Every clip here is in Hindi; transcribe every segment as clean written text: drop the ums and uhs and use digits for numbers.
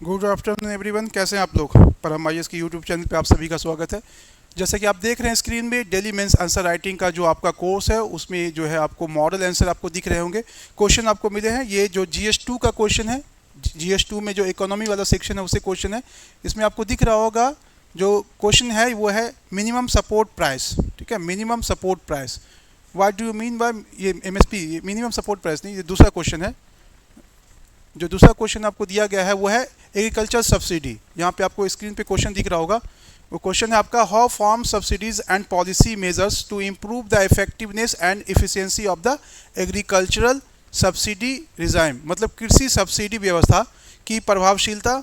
गुड आफ्टरनून एवरीवन, कैसे हैं आप लोग। परम आईएएस की यूट्यूब चैनल पे आप सभी का स्वागत है। जैसा कि आप देख रहे हैं स्क्रीन में, डेली मेंस आंसर राइटिंग का जो आपका कोर्स है उसमें जो है आपको मॉडल आंसर आपको दिख रहे होंगे। क्वेश्चन आपको मिले हैं, ये जो GS2 का क्वेश्चन है, GS2 में जो इकोनॉमी वाला सेक्शन है उससे क्वेश्चन है। इसमें आपको दिख रहा होगा जो क्वेश्चन है वो है मिनिमम सपोर्ट प्राइस। ठीक है, minimum support price. What do you mean by ये MSP, मिनिमम सपोर्ट प्राइस नहीं, ये दूसरा क्वेश्चन है। जो दूसरा क्वेश्चन आपको दिया गया है वो है एग्रीकल्चर सब्सिडी। यहाँ पे आपको स्क्रीन पे क्वेश्चन दिख रहा होगा। वो क्वेश्चन है आपका, how farm subsidies and policy measures to improve the effectiveness and efficiency of the agricultural subsidy regime. मतलब कृषि सब्सिडी व्यवस्था की प्रभावशीलता,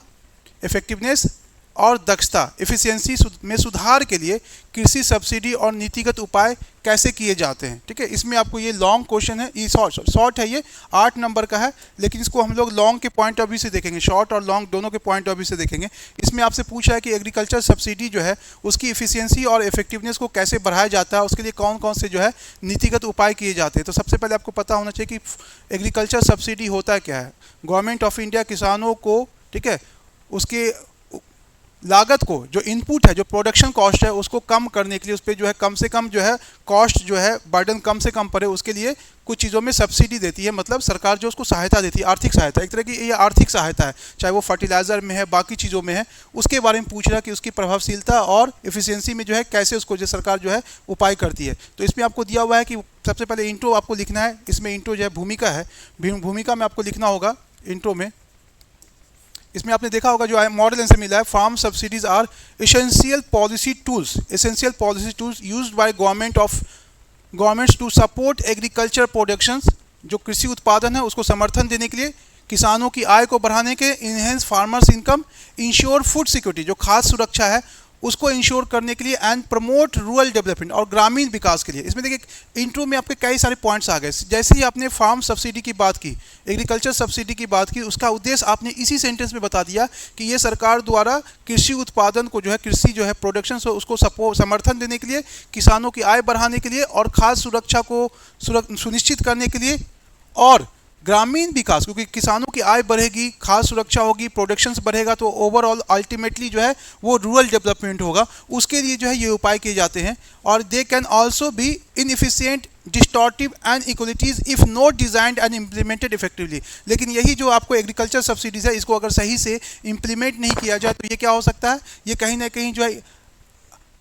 इफेक्टिवनेस और दक्षता, इफिशियंसी में सुधार के लिए कृषि सब्सिडी और नीतिगत उपाय कैसे किए जाते हैं। ठीक है, इसमें आपको ये लॉन्ग क्वेश्चन है, ये शॉर्ट है, ये 8 नंबर का है, लेकिन इसको हम लोग लॉन्ग के पॉइंट ऑफ व्यू से देखेंगे, शॉर्ट और लॉन्ग दोनों के पॉइंट ऑफ व्यू से देखेंगे। इसमें आपसे पूछा है कि एग्रीकल्चर सब्सिडी जो है उसकी इफिशियंसी और इफेक्टिवनेस को कैसे बढ़ाया जाता है, उसके लिए कौन कौन से जो है नीतिगत उपाय किए जाते हैं। तो सबसे पहले आपको पता होना चाहिए कि एग्रीकल्चर सब्सिडी होता क्या है। गवर्नमेंट ऑफ इंडिया किसानों को, ठीक है, उसके लागत को, जो इनपुट है, जो प्रोडक्शन कॉस्ट है, उसको कम करने के लिए, उस पर जो है कम से कम जो है कॉस्ट जो है बर्डन कम से कम पड़े, उसके लिए कुछ चीज़ों में सब्सिडी देती है। मतलब सरकार जो उसको सहायता देती है, आर्थिक सहायता, एक तरह की ये आर्थिक सहायता है, चाहे वो फर्टिलाइज़र में है, बाकी चीज़ों में है। उसके बारे में पूछ रहा कि उसकी प्रभावशीलता और एफिशिएंसी में जो है कैसे उसको जो सरकार जो है उपाय करती है। तो इसमें आपको दिया हुआ है कि सबसे पहले इंट्रो आपको लिखना है। इसमें इंट्रो जो है भूमिका है, भूमिका में आपको लिखना होगा इंट्रो में। इसमें आपने देखा होगा जो मॉडल आंसर मिला है, farm subsidies are essential policy tools, essential policy tools used by governments to support agriculture productions. जो कृषि उत्पादन है उसको समर्थन देने के लिए, किसानों की आय को बढ़ाने के, enhance farmers income, ensure food security, जो खाद्य सुरक्षा है उसको इंश्योर करने के लिए, एंड प्रमोट रूरल डेवलपमेंट, और ग्रामीण विकास के लिए। इसमें देखिए इंट्रो में आपके कई सारे पॉइंट्स आ गए। जैसे ही आपने फार्म सब्सिडी की बात की, एग्रीकल्चर सब्सिडी की बात की, उसका उद्देश्य आपने इसी सेंटेंस में बता दिया कि ये सरकार द्वारा कृषि उत्पादन को जो है, कृषि जो है प्रोडक्शन उसको समर्थन देने के लिए, किसानों की आय बढ़ाने के लिए, और खाद्य सुरक्षा को सुनिश्चित करने के लिए, और ग्रामीण विकास, क्योंकि किसानों की आय बढ़ेगी, खाद्य सुरक्षा होगी, प्रोडक्शंस बढ़ेगा, तो ओवरऑल अल्टीमेटली जो है वो रूरल डेवलपमेंट होगा। उसके लिए जो है ये उपाय किए जाते हैं। और they can also be inefficient, distortive and inequalities if not designed and implemented effectively. लेकिन यही जो आपको एग्रीकल्चर सब्सिडीज है, इसको अगर सही से इम्प्लीमेंट नहीं किया जाए तो ये क्या हो सकता है, ये कहीं ना कहीं जो है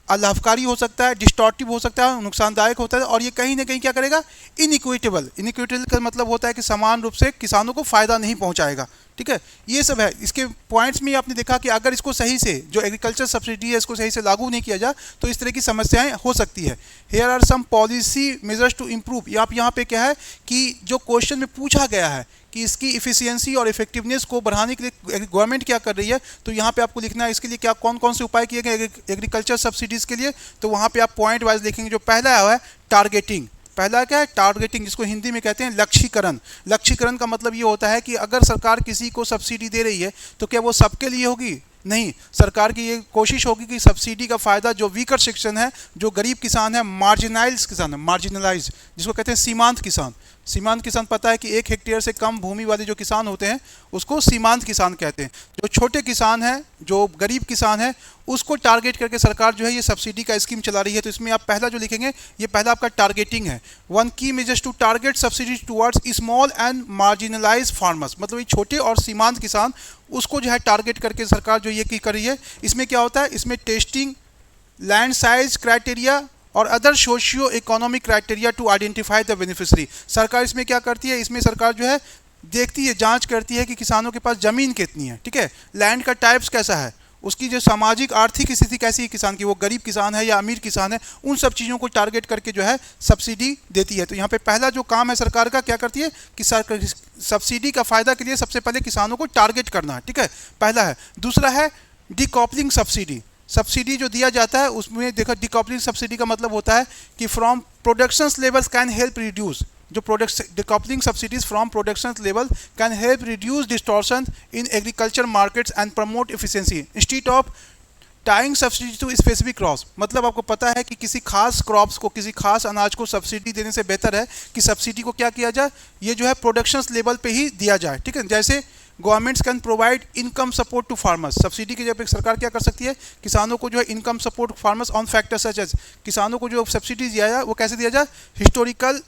अलाभकारी हो सकता है, डिस्टॉर्टिव हो सकता है, नुकसानदायक होता है, और ये कहीं ना कहीं क्या करेगा, इनइक्विटेबल। इनइक्विटेबल का मतलब होता है कि समान रूप से किसानों को फायदा नहीं पहुंचाएगा। ठीक है, ये सब है। इसके पॉइंट्स में आपने देखा कि अगर इसको सही से, जो एग्रीकल्चर सब्सिडी है, इसको सही से लागू नहीं किया जाए तो इस तरह की समस्याएं हो सकती है। Here are some policy measures to improve. आप यहाँ पे क्या है कि जो क्वेश्चन में पूछा गया है कि इसकी इफिशियंसी और इफेक्टिवनेस को बढ़ाने के लिए गवर्नमेंट क्या कर रही है, तो यहाँ पे आपको लिखना है इसके लिए क्या कौन कौन से उपाय किए गए एग्रीकल्चर सब्सिडीज़ के लिए। तो वहाँ पे आप पॉइंट वाइज लिखेंगे। जो पहला है टारगेटिंग। पहला क्या है, टारगेटिंग, जिसको हिंदी में कहते हैं लक्ष्यीकरण। लक्ष्यीकरण का मतलब ये होता है कि अगर सरकार किसी को सब्सिडी दे रही है तो क्या वो सबके लिए होगी? नहीं, सरकार की ये कोशिश होगी कि सब्सिडी का फ़ायदा जो वीकर सेक्शन है, जो गरीब किसान है, मार्जिनाइज किसान है, मार्जिनलाइज, जिसको कहते हैं सीमांत किसान। सीमांत किसान पता है कि 1 हेक्टेयर से कम भूमि वाले जो किसान होते हैं उसको सीमांत किसान कहते हैं। जो छोटे किसान हैं, जो गरीब किसान है, उसको टारगेट करके सरकार जो है ये सब्सिडी का स्कीम चला रही है। तो इसमें आप पहला जो लिखेंगे, ये पहला आपका टारगेटिंग है। वन की measures to target subsidy towards small and marginalise farmers. मतलब ये छोटे और सीमांत किसान, उसको जो है टारगेट करके सरकार जो ये की कर रही है। इसमें क्या होता है, इसमें टेस्टिंग, लैंड साइज क्राइटेरिया और other socio economic criteria to identify the beneficiary. सरकार इसमें क्या करती है, इसमें सरकार जो है देखती है, जांच करती है कि किसानों के पास ज़मीन कितनी है, ठीक है, लैंड का टाइप्स कैसा है, उसकी जो सामाजिक आर्थिक स्थिति कैसी है किसान की, वो गरीब किसान है या अमीर किसान है, उन सब चीज़ों को टारगेट करके जो है सब्सिडी देती है। तो यहाँ पे पहला जो काम है सरकार का, क्या करती है कि सब्सिडी का फ़ायदा के लिए सबसे पहले किसानों को टारगेट करना है। ठीक है, पहला है। दूसरा है डिकॉपलिंग सब्सिडी। सब्सिडी जो दिया जाता है उसमें देखो, डिकॉपलिंग सब्सिडी का मतलब होता है कि from productions levels can help reduce, जो decoupling subsidies from production level can help reduce distortion in agriculture markets and promote efficiency instead of tying subsidy to specific crops. मतलब आपको पता है कि किसी खास क्रॉप्स को, किसी खास अनाज को सब्सिडी देने से बेहतर है कि सब्सिडी को क्या किया जाए, ये जो है प्रोडक्शन लेवल पे ही दिया जाए। ठीक है, जैसे governments can provide income support to farmers. Subsidy की जब सरकार क्या कर सकती है, किसानों को जो है income support farmers on factors such as, किसानों को जो सब्सिडी दिया जाए वो कैसे दिया जाए, हिस्टोरिकल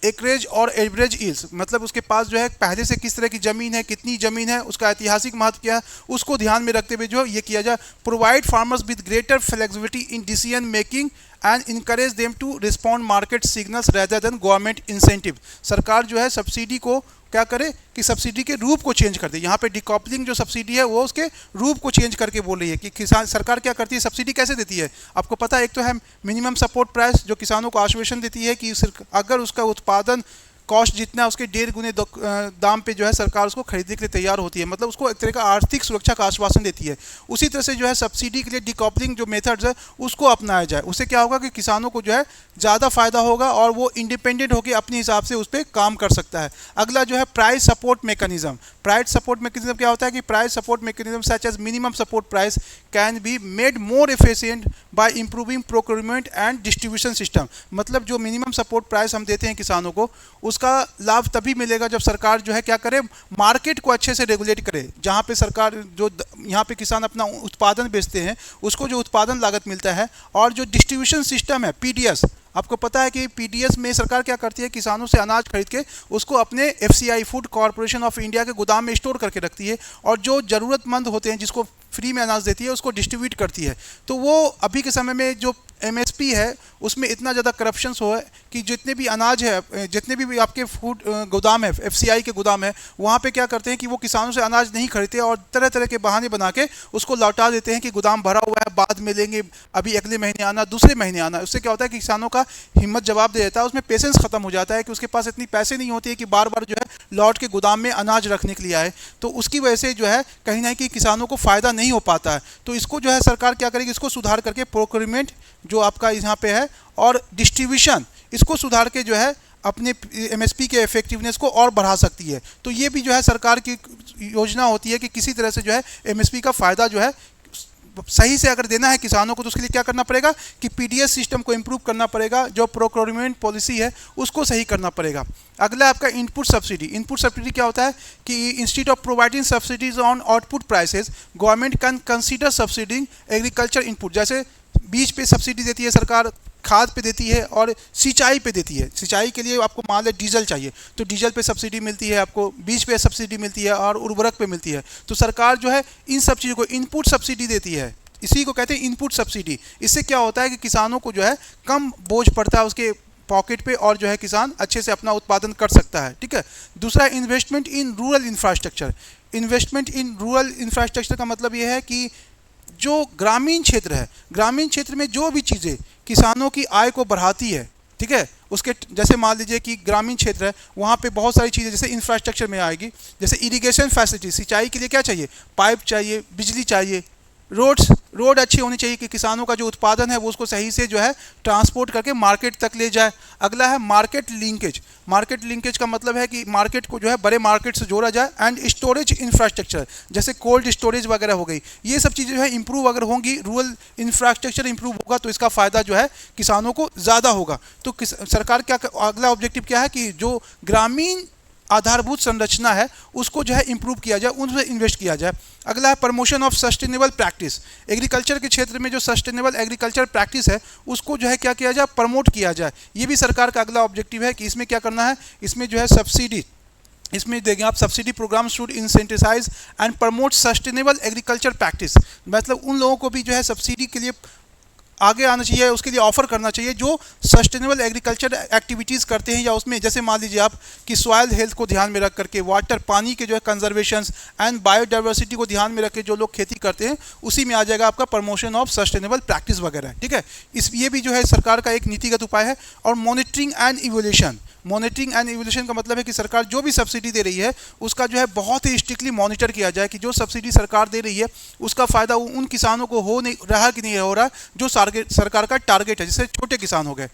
एकरेज और एवरेज ईल्स, मतलब उसके पास जो है पहले से किस तरह की ज़मीन है, कितनी ज़मीन है, उसका ऐतिहासिक महत्व क्या है, उसको ध्यान में रखते हुए जो ये किया जाए। Provide farmers with greater flexibility in decision making and encourage them to respond market signals rather than government incentive. सरकार जो है सब्सिडी को क्या करे कि सब्सिडी के रूप को चेंज कर दे। यहाँ पे डिकॉपलिंग जो सब्सिडी है वो उसके रूप को चेंज करके बोल रही है कि किसान, सरकार क्या करती है, सब्सिडी कैसे देती है, आपको पता है। एक तो है मिनिमम सपोर्ट प्राइस, जो किसानों को आश्वासन देती है कि अगर उसका उत्पादन कॉस्ट जितना उसके 1.5 गुने दाम पे जो है सरकार उसको खरीदने के लिए तैयार होती है, मतलब उसको एक तरह का आर्थिक सुरक्षा का आश्वासन देती है। उसी तरह से जो है सब्सिडी के लिए डिकॉपलिंग जो मेथड्स है उसको अपनाया जाए। उससे क्या होगा कि किसानों को जो है ज़्यादा फायदा होगा और वो इंडिपेंडेंट होकर अपने हिसाब से उस पर काम कर सकता है। अगला जो है price support mechanism. Price support mechanism क्या होता है कि price support mechanism such as minimum support price can be made more efficient by improving procurement and distribution system. मतलब जो मिनिमम सपोर्ट प्राइस हम देते हैं किसानों को, उसका लाभ तभी मिलेगा जब सरकार जो है क्या करे, मार्केट को अच्छे से रेगुलेट करे। जहाँ पे सरकार जो यहाँ पे किसान अपना उत्पादन बेचते हैं उसको जो उत्पादन लागत मिलता है, और जो डिस्ट्रीब्यूशन सिस्टम है पीडीएस, आपको पता है कि पीडीएस में सरकार क्या करती है, किसानों से अनाज खरीद के उसको अपने FCI food corporation of India के गोदाम में स्टोर करके रखती है, और जो ज़रूरतमंद होते हैं जिसको फ्री में अनाज देती है उसको डिस्ट्रीब्यूट करती है। तो वो अभी के समय में जो एमएसपी है उसमें इतना ज़्यादा करप्शन हो है कि जितने भी अनाज है, जितने भी आपके फूड गोदाम है, एफसीआई के गोदाम है, वहाँ पे क्या करते हैं कि वो किसानों से अनाज नहीं खरीदते और तरह तरह के बहाने बना के उसको लौटा देते हैं कि गोदाम भरा हुआ है, बाद में लेंगे, अभी अगले महीने आना, दूसरे महीने आना। उससे क्या होता है कि किसानों का हिम्मत जवाब दे देता है, उसमें पेशेंस खत्म हो जाता है कि उसके पास इतनी पैसे नहीं होती है कि बार बार जो है लौट के गोदाम में अनाज रखने के लिए आए। तो उसकी वजह से जो है कहीं ना कहीं किसानों को फ़ायदा नहीं हो पाता है। तो इसको जो है सरकार क्या करेगी, इसको सुधार करके प्रोक्योरमेंट जो आपका यहाँ पे है और डिस्ट्रीब्यूशन, इसको सुधार के जो है अपने एमएसपी के इफेक्टिवनेस को और बढ़ा सकती है। तो ये भी जो है सरकार की योजना होती है कि किसी तरह से जो है एमएसपी का फ़ायदा जो है सही से अगर देना है किसानों को, तो उसके लिए क्या करना पड़ेगा कि पीडीएस सिस्टम को इम्प्रूव करना पड़ेगा, जो प्रोक्योरमेंट पॉलिसी है उसको सही करना पड़ेगा। अगला आपका इनपुट सब्सिडी। इनपुट सब्सिडी क्या होता है कि instead of providing subsidies on output prices, government can consider subsidising agriculture input. जैसे बीज पे सब्सिडी देती है सरकार, खाद पे देती है और सिंचाई पे देती है। सिंचाई के लिए आपको मान लें डीजल चाहिए तो डीजल पे सब्सिडी मिलती है, आपको बीज पे सब्सिडी मिलती है और उर्वरक पे मिलती है। तो सरकार जो है इन सब चीज़ों को इनपुट सब्सिडी देती है, इसी को कहते हैं इनपुट सब्सिडी। इससे क्या होता है कि किसानों को जो है कम बोझ पड़ता है उसके पॉकेट पे और जो है किसान अच्छे से अपना उत्पादन कर सकता है। ठीक है। दूसरा investment in rural infrastructure. Investment in rural infrastructure का मतलब ये है कि जो ग्रामीण क्षेत्र है, ग्रामीण क्षेत्र में जो भी चीज़ें किसानों की आय को बढ़ाती है, ठीक है, उसके जैसे मान लीजिए कि ग्रामीण क्षेत्र है, वहाँ पे बहुत सारी चीज़ें जैसे इंफ्रास्ट्रक्चर में आएगी, जैसे इरिगेशन फैसिलिटी, सिंचाई के लिए क्या चाहिए, पाइप चाहिए, बिजली चाहिए, रोड अच्छी होनी चाहिए कि किसानों का जो उत्पादन है वो उसको सही से जो है ट्रांसपोर्ट करके मार्केट तक ले जाए। अगला है मार्केट लिंकेज। मार्केट लिंकेज का मतलब है कि मार्केट को जो है बड़े मार्केट से जोड़ा जाए। एंड स्टोरेज इंफ्रास्ट्रक्चर, जैसे कोल्ड स्टोरेज वगैरह हो गई, ये सब चीज़ें जो है इंप्रूव अगर होंगी, रूरल इंफ्रास्ट्रक्चर इंप्रूव होगा तो इसका फ़ायदा जो है किसानों को ज़्यादा होगा। तो सरकार क्या, अगला ऑब्जेक्टिव क्या है कि जो ग्रामीण आधारभूत संरचना है उसको जो है इंप्रूव किया जाए, उन पर इन्वेस्ट किया जाए। अगला है promotion of sustainable practice. Agriculture के क्षेत्र में जो सस्टेनेबल एग्रीकल्चर प्रैक्टिस है उसको जो है क्या किया जाए, प्रमोट किया जाए। ये भी सरकार का अगला ऑब्जेक्टिव है कि इसमें क्या करना है, इसमें जो है सब्सिडी, इसमें देखें आप, subsidy programme should incentivise and promote sustainable agriculture practice. मतलब उन लोगों को भी जो है सब्सिडी के लिए आगे आना चाहिए, उसके लिए ऑफर करना चाहिए जो सस्टेनेबल एग्रीकल्चर एक्टिविटीज़ करते हैं, या उसमें जैसे मान लीजिए आप कि सॉइल हेल्थ को ध्यान में रख करके, वाटर, पानी के जो है कंजर्वेशन एंड बायोडाइवर्सिटी को ध्यान में रख के जो लोग खेती करते हैं उसी में आ जाएगा आपका प्रमोशन ऑफ सस्टेनेबल प्रैक्टिस वगैरह। ठीक है। ये भी जो है सरकार का एक नीतिगत उपाय है। और monitoring and evolution. Monitoring and evolution का मतलब है कि सरकार जो भी सब्सिडी दे रही है उसका जो है बहुत ही स्ट्रिक्टली मॉनिटर किया जाए कि जो सब्सिडी सरकार दे रही है उसका फ़ायदा उन किसानों को हो नहीं रहा कि नहीं हो रहा जो सरकार का टारगेट है, जैसे छोटे किसान हो गए।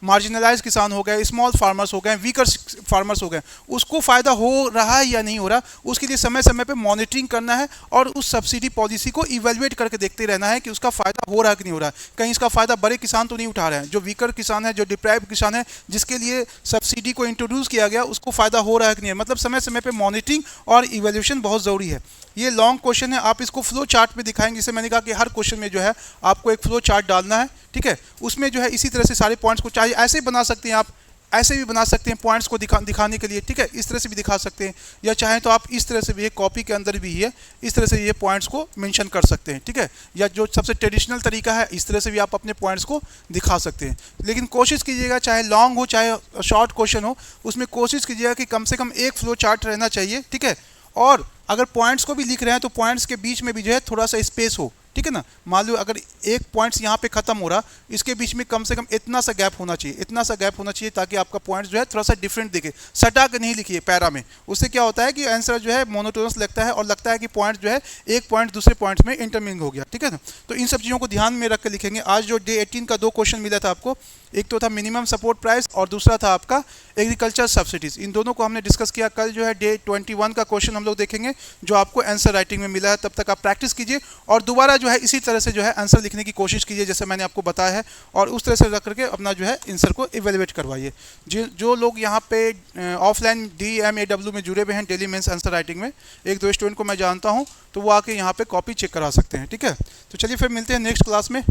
मार्जिनलाइज किसान हो गए, स्मॉल फार्मर्स हो गए, वीकर फार्मर्स हो गए, उसको फ़ायदा हो रहा है या नहीं हो रहा, उसके लिए समय समय पे मॉनिटरिंग करना है और उस सब्सिडी पॉलिसी को इवेलुएट करके देखते रहना है कि उसका फ़ायदा हो रहा है कि नहीं हो रहा है। कहीं इसका फ़ायदा बड़े किसान तो नहीं उठा रहे हैं, जो वीकर किसान है, जो डिप्राइव्ड किसान है, जिसके लिए सब्सिडी को इंट्रोड्यूस किया गया, उसको फ़ायदा हो रहा है कि नहीं है। मतलब समय समय पे मॉनिटरिंग और इवेल्यूशन बहुत ज़रूरी है। ये लॉन्ग क्वेश्चन है, आप इसको फ्लो चार्ट में दिखाएंगे। जैसे मैंने कहा कि हर क्वेश्चन में जो है आपको एक फ्लो चार्ट डालना है, ठीक है। उसमें जो है इसी तरह से सारे पॉइंट्स को, चाहे ऐसे बना सकते हैं आप, ऐसे भी बना सकते हैं पॉइंट्स को दिखाने के लिए, ठीक है, इस तरह से भी दिखा सकते हैं, या चाहें तो आप इस तरह से भी, कॉपी के अंदर भी है, इस तरह से ये पॉइंट्स को मेंशन कर सकते हैं, ठीक है। या जो सबसे ट्रेडिशनल तरीका है, इस तरह से भी आप अपने पॉइंट्स को दिखा सकते हैं। लेकिन कोशिश कीजिएगा, चाहे लॉन्ग हो चाहे शॉर्ट क्वेश्चन हो, उसमें कोशिश कीजिएगा कि कम से कम एक फ्लो चार्ट रहना चाहिए, ठीक है। और अगर पॉइंट्स को भी लिख रहे हैं तो पॉइंट्स के बीच में भी जो है थोड़ा सा स्पेस हो, ठीक है ना। मान लो अगर एक पॉइंट्स यहाँ पे खत्म हो रहा, इसके बीच में कम से कम इतना सा गैप होना चाहिए, इतना सा गैप होना चाहिए, ताकि आपका पॉइंट्स जो है थोड़ा सा डिफरेंट दिखे। सटा के नहीं लिखिए पैरा में, उससे क्या होता है कि आंसर जो है मोनोटोनस लगता है और लगता है कि पॉइंट जो है एक पॉइंट दूसरे पॉइंट्स में इंटरमिंग हो गया, ठीक है ना। तो इन सब चीज़ों को ध्यान में रख के लिखेंगे। आज जो डे 18 का 2 क्वेश्चन मिला था आपको, एक तो था मिनिमम सपोर्ट प्राइस और दूसरा था आपका एग्रीकल्चर सब्सिडीज। इन दोनों को हमने डिस्कस किया। कल जो है डे 21 का क्वेश्चन हम लोग देखेंगे, जो आपको आंसर राइटिंग में मिला है। तब तक आप प्रैक्टिस कीजिए और दोबारा जो है इसी तरह से जो है आंसर लिखने की कोशिश कीजिए, जैसे मैंने आपको बताया है, और उस तरह से रख करके अपना जो है आंसर को इवेलुएट करवाइए। जो लोग यहाँ पे ऑफलाइन DMAW में जुड़े हुए हैं, डेली मेंस आंसर राइटिंग में, एक दो स्टूडेंट को मैं जानता हूँ, तो वो आके यहाँ पे कॉपी चेक करा सकते हैं, ठीक है। तो चलिए फिर मिलते हैं नेक्स्ट क्लास में।